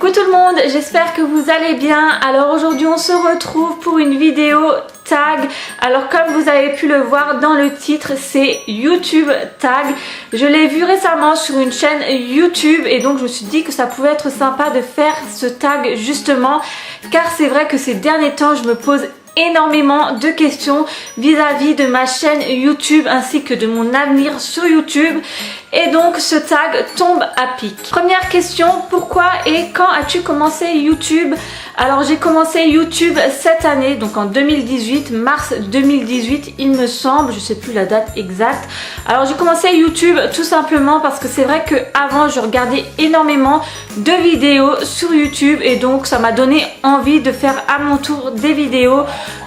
Coucou tout le monde, j'espère que vous allez bien. Alors aujourd'hui on se retrouve pour une vidéo tag. Alors comme vous avez pu le voir dans le titre, c'est YouTube tag. Je l'ai vu récemment sur une chaîne YouTube et donc je me suis dit que ça pouvait être sympa de faire ce tag justement, car c'est vrai que ces derniers temps je me pose énormément de questions vis-à-vis de ma chaîne YouTube ainsi que de mon avenir sur YouTube, et donc ce tag tombe à pic. Première question, pourquoi et quand as-tu commencé YouTube? Alors j'ai commencé YouTube cette année, donc en 2018, mars 2018 il me semble, je sais plus la date exacte. Alors j'ai commencé YouTube tout simplement parce que c'est vrai que avant je regardais énormément de vidéos sur YouTube et donc ça m'a donné envie de faire à mon tour des vidéos.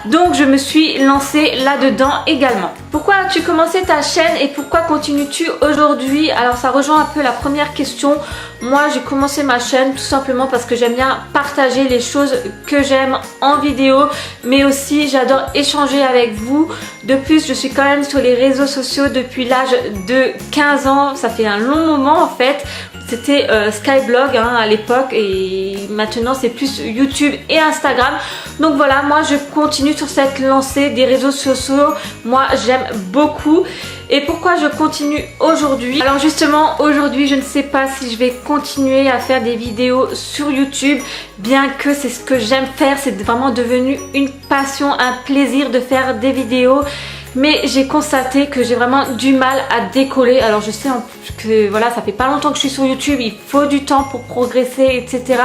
Donc je me suis lancée là-dedans également. Pourquoi as-tu commencé ta chaîne et pourquoi continues-tu aujourd'hui? Alors ça rejoint un peu la première question. Moi j'ai commencé ma chaîne tout simplement parce que j'aime bien partager les choses que j'aime en vidéo, mais aussi j'adore échanger avec vous. De plus je suis quand même sur les réseaux sociaux depuis l'âge de 15 ans, ça fait un long moment en fait. C'était Skyblog à l'époque et maintenant c'est plus YouTube et Instagram. Donc voilà, moi je continue sur cette lancée des réseaux sociaux. Moi j'aime beaucoup. Et pourquoi je continue aujourd'hui? Alors justement aujourd'hui je ne sais pas si je vais continuer à faire des vidéos sur YouTube, bien que c'est ce que j'aime faire, c'est vraiment devenu une passion, un plaisir de faire des vidéos. Mais j'ai constaté que j'ai vraiment du mal à décoller. Alors je sais que voilà, ça fait pas longtemps que je suis sur YouTube, il faut du temps pour progresser, etc.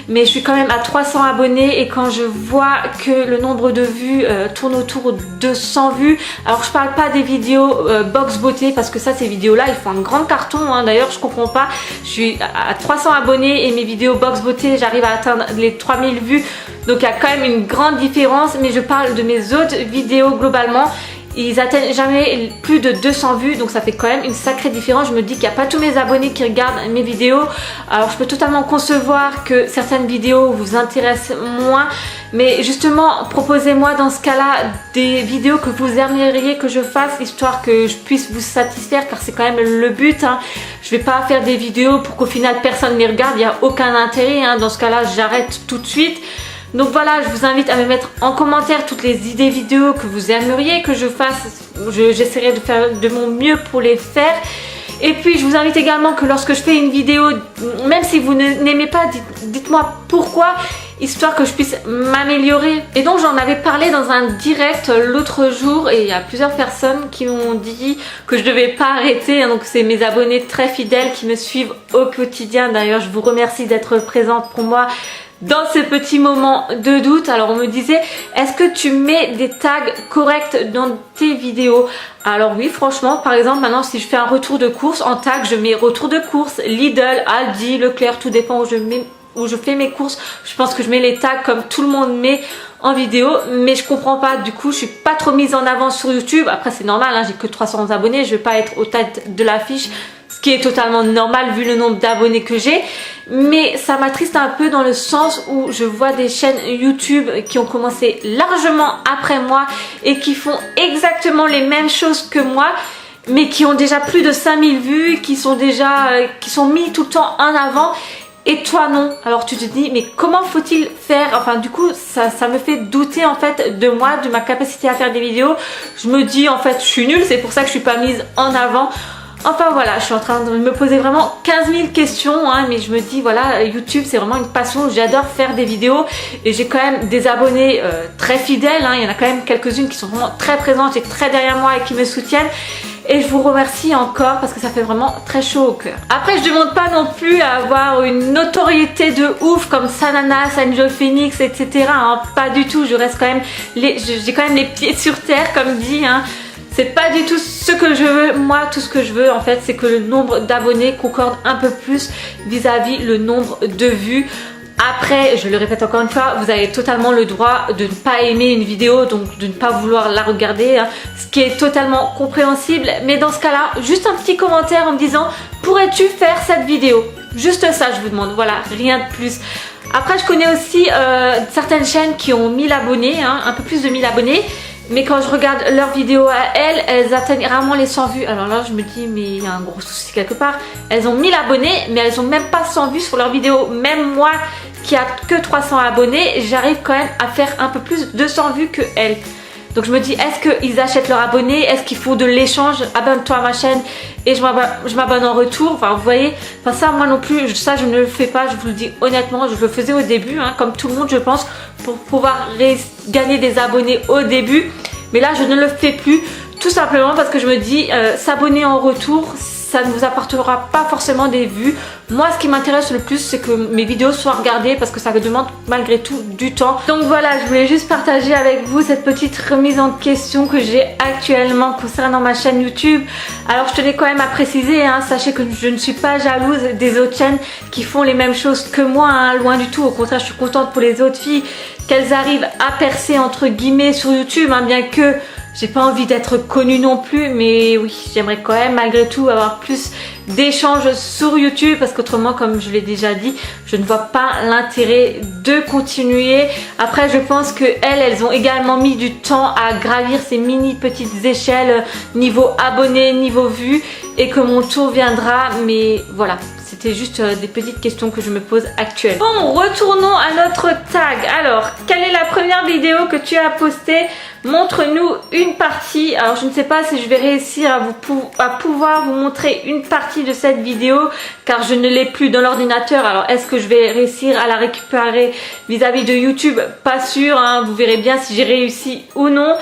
Mais je suis quand même à 300 abonnés et quand je vois que le nombre de vues tourne autour de 100 vues, alors je parle pas des vidéos box beauté parce que ça, ces vidéos là ils font un grand carton, d'ailleurs je comprends pas. Je suis à 300 abonnés et mes vidéos box beauté j'arrive à atteindre les 3000 vues, donc il y a quand même une grande différence. Mais je parle de mes autres vidéos globalement, ils atteignent jamais plus de 200 vues, donc ça fait quand même une sacrée différence. Je me dis qu'il n'y a pas tous mes abonnés qui regardent mes vidéos. Alors je peux totalement concevoir que certaines vidéos vous intéressent moins, mais justement proposez-moi dans ce cas-là des vidéos que vous aimeriez que je fasse, histoire que je puisse vous satisfaire, car c'est quand même le but. Je vais pas faire des vidéos pour qu'au final personne ne les regarde, il n'y a aucun intérêt. Dans ce cas-là j'arrête tout de suite. Donc voilà, je vous invite à me mettre en commentaire toutes les idées vidéos que vous aimeriez que je fasse. J'essaierai de faire de mon mieux pour les faire. Et puis je vous invite également que lorsque je fais une vidéo, même si vous n'aimez pas, dites-moi pourquoi, histoire que je puisse m'améliorer. Et donc j'en avais parlé dans un direct l'autre jour et il y a plusieurs personnes qui m'ont dit que je devais pas arrêter. Donc c'est mes abonnés très fidèles qui me suivent au quotidien. D'ailleurs je vous remercie d'être présente pour moi dans ces petits moments de doute. Alors on me disait, est-ce que tu mets des tags corrects dans tes vidéos? Alors oui, franchement, par exemple maintenant si je fais un retour de course, en tag je mets retour de course, Lidl, Aldi, Leclerc, tout dépend où je fais mes courses. Je pense que je mets les tags comme tout le monde met en vidéo, mais je comprends pas, du coup je suis pas trop mise en avant sur YouTube. Après c'est normal, j'ai que 300 abonnés, je vais pas être au tête de l'affiche, ce qui est totalement normal vu le nombre d'abonnés que j'ai. Mais ça m'attriste un peu dans le sens où je vois des chaînes YouTube qui ont commencé largement après moi et qui font exactement les mêmes choses que moi, mais qui ont déjà plus de 5000 vues, qui sont mis tout le temps en avant. Et toi non. Alors tu te dis, mais comment faut-il faire? Enfin du coup ça me fait douter en fait de moi, de ma capacité à faire des vidéos. Je me dis en fait je suis nulle, c'est pour ça que je suis pas mise en avant. Enfin voilà, je suis en train de me poser vraiment 15 000 questions, mais je me dis voilà, YouTube c'est vraiment une passion, j'adore faire des vidéos et j'ai quand même des abonnés très fidèles, il y en a quand même quelques-unes qui sont vraiment très présentes et très derrière moi et qui me soutiennent. Et je vous remercie encore parce que ça fait vraiment très chaud au cœur. Après je ne demande pas non plus à avoir une notoriété de ouf comme Sanana, Sanjo Phoenix, etc. Pas du tout, je reste quand même, j'ai quand même les pieds sur terre comme dit. C'est pas du tout ce que je veux. Moi tout ce que je veux en fait c'est que le nombre d'abonnés concorde un peu plus vis-à-vis le nombre de vues. Après, je le répète encore une fois, vous avez totalement le droit de ne pas aimer une vidéo, donc de ne pas vouloir la regarder, ce qui est totalement compréhensible. Mais dans ce cas-là, juste un petit commentaire en me disant, pourrais-tu faire cette vidéo? Juste ça, je vous demande, voilà, rien de plus. Après, je connais aussi certaines chaînes qui ont 1000 abonnés, un peu plus de 1000 abonnés. Mais quand je regarde leurs vidéos à elles atteignent rarement les 100 vues. Alors là je me dis mais il y a un gros souci quelque part. Elles ont 1000 abonnés mais elles ont même pas 100 vues sur leurs vidéos. Même moi qui a que 300 abonnés, j'arrive quand même à faire un peu plus de 100 vues que elles. Donc je me dis, est-ce qu'ils achètent leurs abonnés? Est-ce qu'il faut de l'échange? Abonne-toi à ma chaîne et je m'abonne en retour. Enfin vous voyez, enfin ça moi non plus, ça je ne le fais pas, je vous le dis honnêtement. Je le faisais au début, hein, comme tout le monde je pense, pour pouvoir gagner des abonnés au début. Mais là je ne le fais plus, tout simplement parce que je me dis, s'abonner en retour, ça ne vous apportera pas forcément des vues. Moi ce qui m'intéresse le plus c'est que mes vidéos soient regardées parce que ça demande malgré tout du temps. Donc voilà, je voulais juste partager avec vous cette petite remise en question que j'ai actuellement concernant ma chaîne YouTube. Alors je tenais quand même à préciser, hein, sachez que je ne suis pas jalouse des autres chaînes qui font les mêmes choses que moi, hein, loin du tout. Au contraire, je suis contente pour les autres filles qu'elles arrivent à percer entre guillemets sur YouTube, hein, bien que j'ai pas envie d'être connue non plus, mais oui, j'aimerais quand même malgré tout avoir plus d'échanges sur YouTube parce qu'autrement, comme je l'ai déjà dit, je ne vois pas l'intérêt de continuer. Après, je pense que elles ont également mis du temps à gravir ces mini petites échelles niveau abonnés, niveau vues et que mon tour viendra, mais voilà. C'était juste des petites questions que je me pose actuellement. Bon, retournons à notre tag. Alors, quelle est la première vidéo que tu as postée? Montre-nous une partie. Alors, je ne sais pas si je vais réussir à pouvoir vous montrer une partie de cette vidéo car je ne l'ai plus dans l'ordinateur. Alors, est-ce que je vais réussir à la récupérer vis-à-vis de YouTube? Pas sûr, hein. Vous verrez bien si j'ai réussi ou non.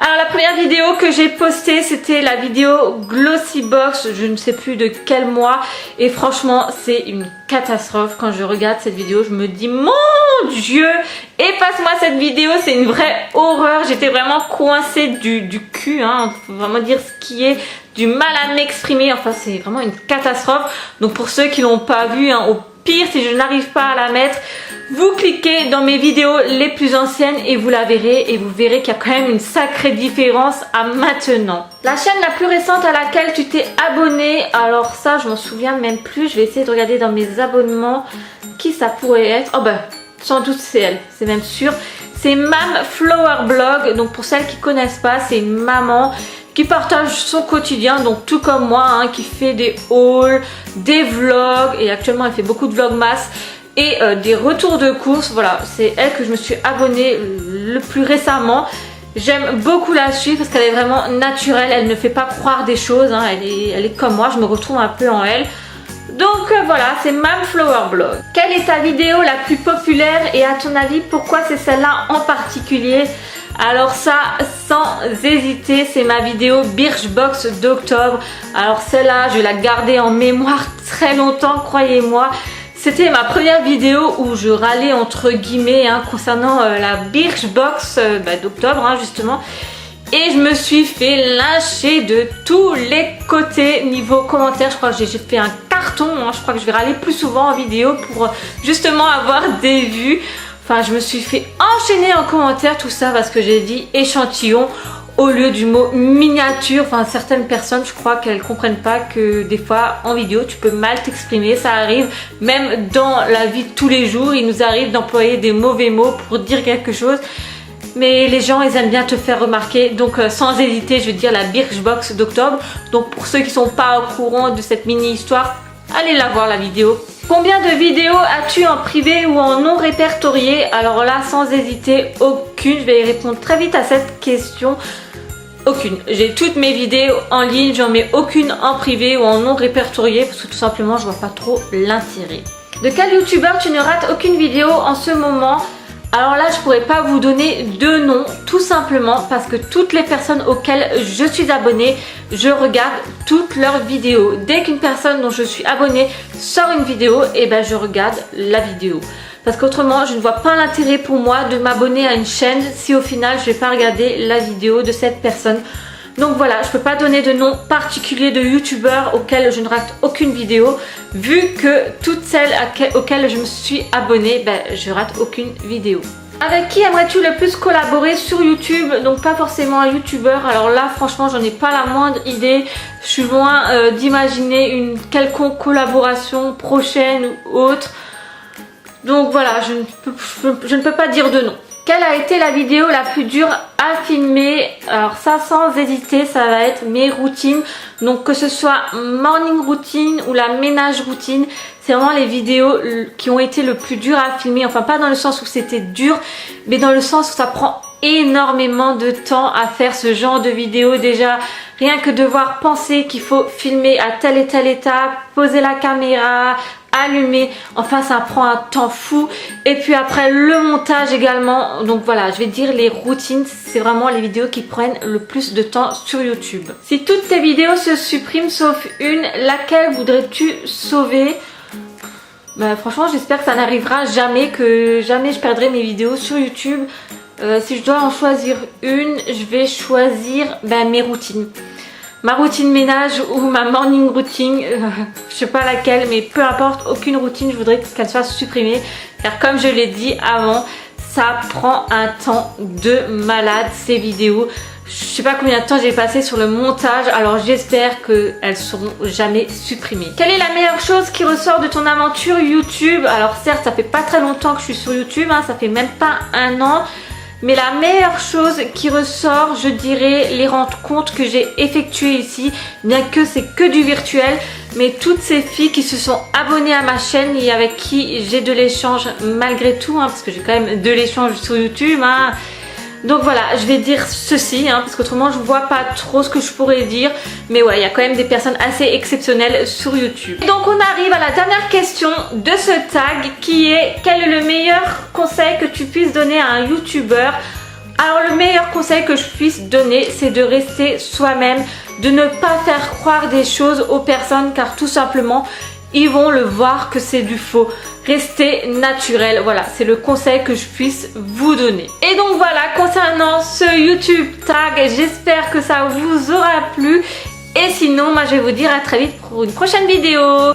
Alors la première vidéo que j'ai postée c'était la vidéo Glossybox, je ne sais plus de quel mois et franchement c'est une catastrophe. Quand je regarde cette vidéo je me dis mon Dieu, efface-moi cette vidéo, c'est une vraie horreur. J'étais vraiment coincée du cul, hein, faut vraiment dire ce qui est, du mal à m'exprimer, enfin c'est vraiment une catastrophe. Donc pour ceux qui l'ont pas vu, hein, au pire si je n'arrive pas à la mettre, vous cliquez dans mes vidéos les plus anciennes et vous la verrez et vous verrez qu'il y a quand même une sacrée différence à maintenant. La chaîne la plus récente à laquelle tu t'es abonné, alors ça je m'en souviens même plus, je vais essayer de regarder dans mes abonnements qui ça pourrait être. Oh ben sans doute c'est elle, c'est même sûr. C'est Mam Flower Blog, donc pour celles qui connaissent pas, c'est une maman qui partage son quotidien, donc tout comme moi, hein, qui fait des hauls, des vlogs et actuellement elle fait beaucoup de vlogmas et des retours de courses. Voilà, c'est elle que je me suis abonnée le plus récemment. J'aime beaucoup la suivre parce qu'elle est vraiment naturelle, elle ne fait pas croire des choses, hein, elle est comme moi, je me retrouve un peu en elle. Donc voilà, c'est Mam Flower Blog. Quelle est ta vidéo la plus populaire et à ton avis pourquoi c'est celle-là en particulier? Alors ça, sans hésiter, c'est ma vidéo Birchbox d'octobre. Alors celle-là, je vais la garder en mémoire très longtemps, croyez-moi. C'était ma première vidéo où je râlais entre guillemets, hein, concernant la Birchbox d'octobre, hein, justement. Et je me suis fait lyncher de tous les côtés niveau commentaires. Je crois que j'ai fait un carton, hein. Je crois que je vais râler plus souvent en vidéo pour justement avoir des vues. Enfin, je me suis fait enchaîner en commentaire tout ça parce que j'ai dit échantillon au lieu du mot miniature. Enfin, certaines personnes, je crois qu'elles comprennent pas que des fois en vidéo tu peux mal t'exprimer. Ça arrive même dans la vie de tous les jours. Il nous arrive d'employer des mauvais mots pour dire quelque chose. Mais les gens, ils aiment bien te faire remarquer. Donc sans hésiter, je vais dire la Birchbox d'octobre. Donc pour ceux qui sont pas au courant de cette mini histoire, allez la voir la vidéo. Combien de vidéos as-tu en privé ou en non répertorié? Alors là, sans hésiter, aucune. Je vais y répondre très vite à cette question. Aucune. J'ai toutes mes vidéos en ligne, j'en mets aucune en privé ou en non répertorié parce que tout simplement, je vois pas trop l'intérêt. De quel youtubeur tu ne rates aucune vidéo en ce moment? Alors là, je pourrais pas vous donner de nom, tout simplement parce que toutes les personnes auxquelles je suis abonnée, je regarde toutes leurs vidéos. Dès qu'une personne dont je suis abonnée sort une vidéo, et ben je regarde la vidéo. Parce qu'autrement, je ne vois pas l'intérêt pour moi de m'abonner à une chaîne si au final je vais pas regarder la vidéo de cette personne. Donc voilà, je peux pas donner de nom particulier de youtubeur auquel je ne rate aucune vidéo, vu que toutes celles auxquelles je me suis abonnée, ben, je rate aucune vidéo. Avec qui aimerais-tu le plus collaborer sur YouTube? Donc pas forcément un youtubeur, alors là franchement j'en ai pas la moindre idée. Je suis loin d'imaginer une quelconque collaboration prochaine ou autre. Donc voilà, je ne peux pas dire de nom. Quelle a été la vidéo la plus dure à filmer? Alors ça, sans hésiter, ça va être mes routines. Donc que ce soit morning routine ou la ménage routine, c'est vraiment les vidéos qui ont été le plus dur à filmer. Enfin pas dans le sens où c'était dur, mais dans le sens où ça prend énormément de temps à faire ce genre de vidéo. Déjà rien que devoir penser qu'il faut filmer à telle et telle étape, poser la caméra, allumer, enfin ça prend un temps fou. Et puis après le montage également. Donc voilà, je vais dire les routines, c'est vraiment les vidéos qui prennent le plus de temps sur YouTube. Si toutes tes vidéos se suppriment sauf une, laquelle voudrais-tu sauver? Bah, franchement j'espère que ça n'arrivera jamais, que jamais je perdrai mes vidéos sur YouTube. Si je dois en choisir une, je vais choisir mes routines. Ma routine ménage ou ma morning routine, je sais pas laquelle, mais peu importe, aucune routine, je voudrais qu'elle soit supprimée. Car comme je l'ai dit avant, ça prend un temps de malade ces vidéos. Je sais pas combien de temps j'ai passé sur le montage, alors j'espère qu'elles seront jamais supprimées. Quelle est la meilleure chose qui ressort de ton aventure YouTube? Alors certes, ça fait pas très longtemps que je suis sur YouTube, hein, ça fait même pas un an. Mais la meilleure chose qui ressort, je dirais, les rencontres que j'ai effectuées ici, bien que c'est que du virtuel, mais toutes ces filles qui se sont abonnées à ma chaîne et avec qui j'ai de l'échange malgré tout, hein, parce que j'ai quand même de l'échange sur YouTube, hein. Donc voilà, je vais dire ceci, hein, parce qu'autrement je vois pas trop ce que je pourrais dire. Mais ouais, il y a quand même des personnes assez exceptionnelles sur YouTube. Et donc on arrive à la dernière question de ce tag qui est: quel est le meilleur conseil que tu puisses donner à un YouTuber? Alors le meilleur conseil que je puisse donner, c'est de rester soi-même, de ne pas faire croire des choses aux personnes, car tout simplement ils vont le voir que c'est du faux. Restez naturel, voilà, c'est le conseil que je puisse vous donner. Et donc voilà, concernant ce YouTube tag, j'espère que ça vous aura plu. Et sinon, moi je vais vous dire à très vite pour une prochaine vidéo.